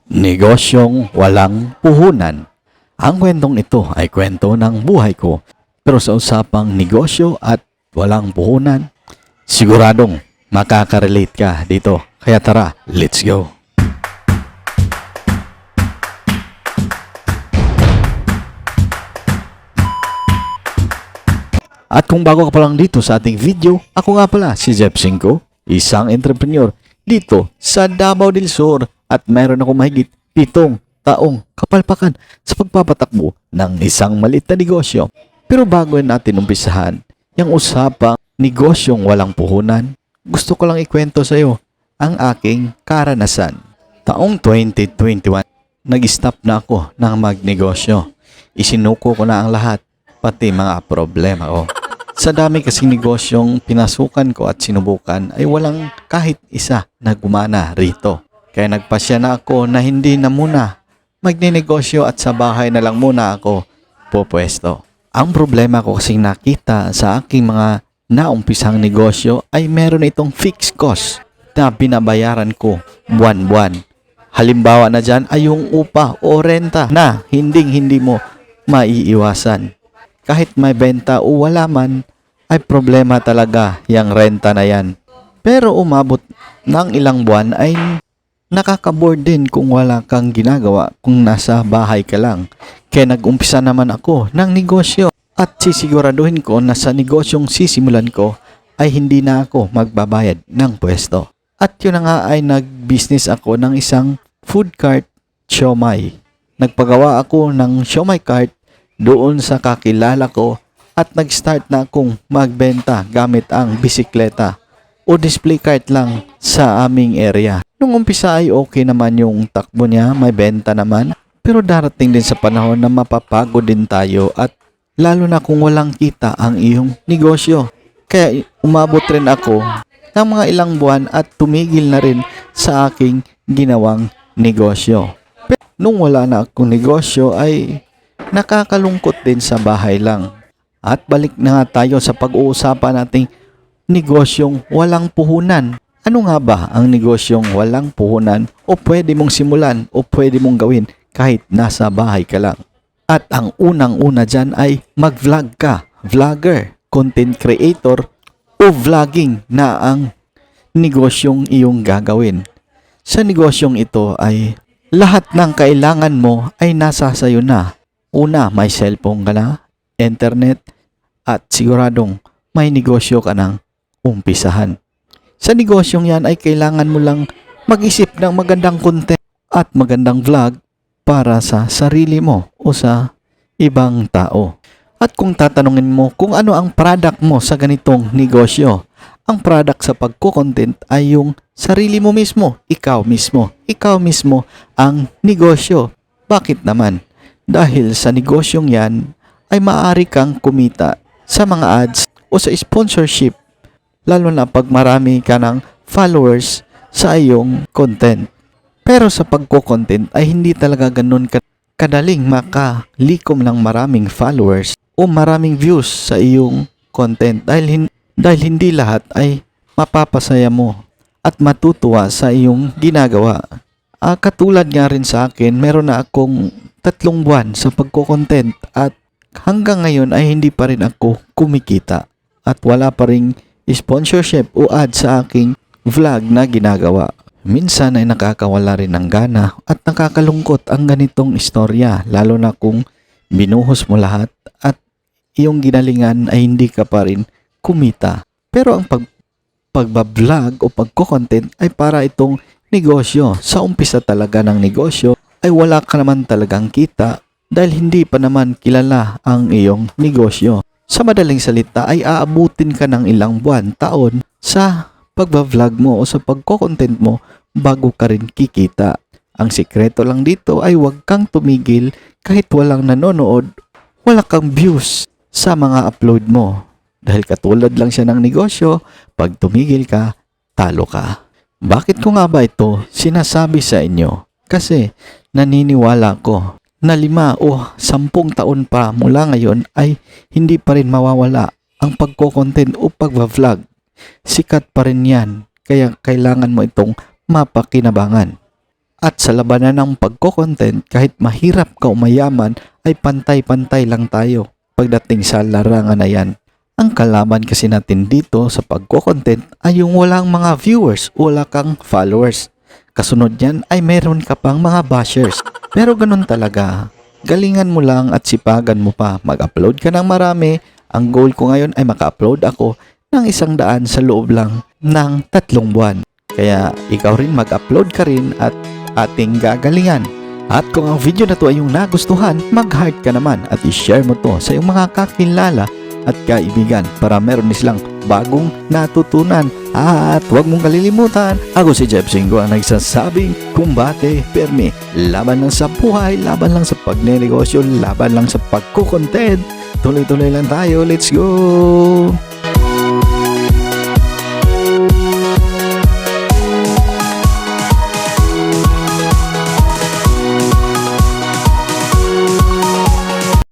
Negosyong walang puhunan. Ang kwentong ito ay kwento ng buhay ko. Pero sa usapang negosyo at walang puhunan, siguradong makaka-relate ka dito. Kaya tara, let's go! At kung bago ka pa lang dito sa ating video, ako nga pala si Jeff Cinco, isang entrepreneur dito sa Davao del Sur at mayroon ako mahigit 7 taong kapalpakan sa pagpapatakbo ng isang maliit na negosyo. Pero bago natin umpisahan yung usapang negosyong walang puhunan, gusto ko lang ikwento sa iyo ang aking karanasan. Taong 2021, nag-stop na ako ng magnegosyo. Isinuko ko na ang lahat, pati mga problema ko. Sa dami kasing negosyong pinasukan ko at sinubukan ay walang kahit isa na gumana rito. Kaya nagpasya na ako na hindi na muna magninegosyo at sa bahay na lang muna ako pupwesto. Ang problema ko kasing nakita sa aking mga naumpisang negosyo ay meron itong fixed cost na binabayaran ko buwan-buwan. Halimbawa na dyan ay yung upa o renta na hindi mo maiiwasan. Kahit may benta o wala man, ay problema talaga yung renta na yan. Pero umabot ng ilang buwan ay nakaka-bored din kung wala kang ginagawa kung nasa bahay ka lang. Kaya nag-umpisa naman ako ng negosyo at sisiguraduhin ko na sa negosyong sisimulan ko ay hindi na ako magbabayad ng pwesto. At yun na nga ay nag-business ako ng isang food cart siomai. Nagpagawa ako ng siomai cart doon sa kakilala ko at nag-start na akong magbenta gamit ang bisikleta o display cart lang sa aming area. Nung umpisa ay okay naman yung takbo niya, may benta naman. Pero darating din sa panahon na mapapagod din tayo at lalo na kung walang kita ang iyong negosyo. Kaya umabot rin ako ng mga ilang buwan at tumigil na rin sa aking ginawang negosyo. Pero nung wala na akong negosyo ay nakakalungkot din sa bahay lang. At balik na nga tayo sa pag-uusapan nating negosyong walang puhunan. Ano nga ba ang negosyong walang puhunan o pwede mong simulan o pwede mong gawin kahit nasa bahay ka lang? At ang unang-una dyan ay mag-vlog ka, vlogger, content creator o vlogging na ang negosyong iyong gagawin. Sa negosyong ito ay lahat ng kailangan mo ay nasa sayo na. Una, may cellphone ka na, internet, at siguradong may negosyo ka ng umpisahan. Sa negosyong yan ay kailangan mo lang mag-isip ng magandang content at magandang vlog para sa sarili mo o sa ibang tao. At kung tatanungin mo kung ano ang product mo sa ganitong negosyo, ang product sa pagko-content ay yung sarili mo mismo, ikaw mismo. Ikaw mismo ang negosyo. Bakit naman? Dahil sa negosyong yan ay maaari kang kumita sa mga ads o sa sponsorship, lalo na pag marami ka ng followers sa iyong content. Pero sa pagko-content ay hindi talaga ganun kadaling makalikom ng maraming followers o maraming views sa iyong content dahil hindi lahat ay mapapasaya mo at matutuwa sa iyong ginagawa. Katulad nga rin sa akin, meron na akong 3 buwan sa pagko-content at hanggang ngayon ay hindi pa rin ako kumikita at wala pa rin sponsorship o ad sa aking vlog na ginagawa. Minsan ay nakakawala rin ng gana at nakakalungkot ang ganitong istorya, lalo na kung binuhos mo lahat at iyong ginalingan ay hindi ka pa rin kumita. Pero ang pagbablog o pagko-content ay para itong negosyo. Sa umpisa talaga ng negosyo ay wala ka naman talagang kita dahil hindi pa naman kilala ang iyong negosyo. Sa madaling salita ay aabutin ka ng ilang buwan, taon sa pagbablog mo o sa pagko-content mo bago ka rin kikita. Ang sikreto lang dito ay huwag kang tumigil kahit walang nanonood, wala kang views sa mga upload mo. Dahil katulad lang siya ng negosyo, pag tumigil ka, talo ka. Bakit ko nga ba ito sinasabi sa inyo? Kasi naniniwala ko na 5 o 10 taon pa mula ngayon ay hindi pa rin mawawala ang pagko-content o pagva-vlog. Sikat pa rin yan, kaya kailangan mo itong mapakinabangan. At sa labanan ng pagko-content, kahit mahirap ka o mayaman, ay pantay-pantay lang tayo pagdating sa larangan na yan. Ang kalaban kasi natin dito sa pagko-content ay yung walang mga viewers, wala kang followers. Kasunod yan ay meron ka pang mga bashers. Pero ganun talaga. Galingan mo lang at sipagan mo pa. Mag-upload ka ng marami. Ang goal ko ngayon ay maka-upload ako ng 100 sa loob lang ng 3 buwan. Kaya ikaw rin mag-upload ka rin at ating gagalingan. At kung ang video na to ay yung nagustuhan, mag-heart ka naman at i-share mo to sa iyong mga kakilala at kaibigan para meron silang bagong natutunan. At huwag mong kalilimutan, ako si Jeff Singo ang nagsasabing kumbate permi. Laban lang sa buhay, laban lang sa pagnenegosyo, laban lang sa pagkukontent. Tuloy-tuloy lang tayo, let's go!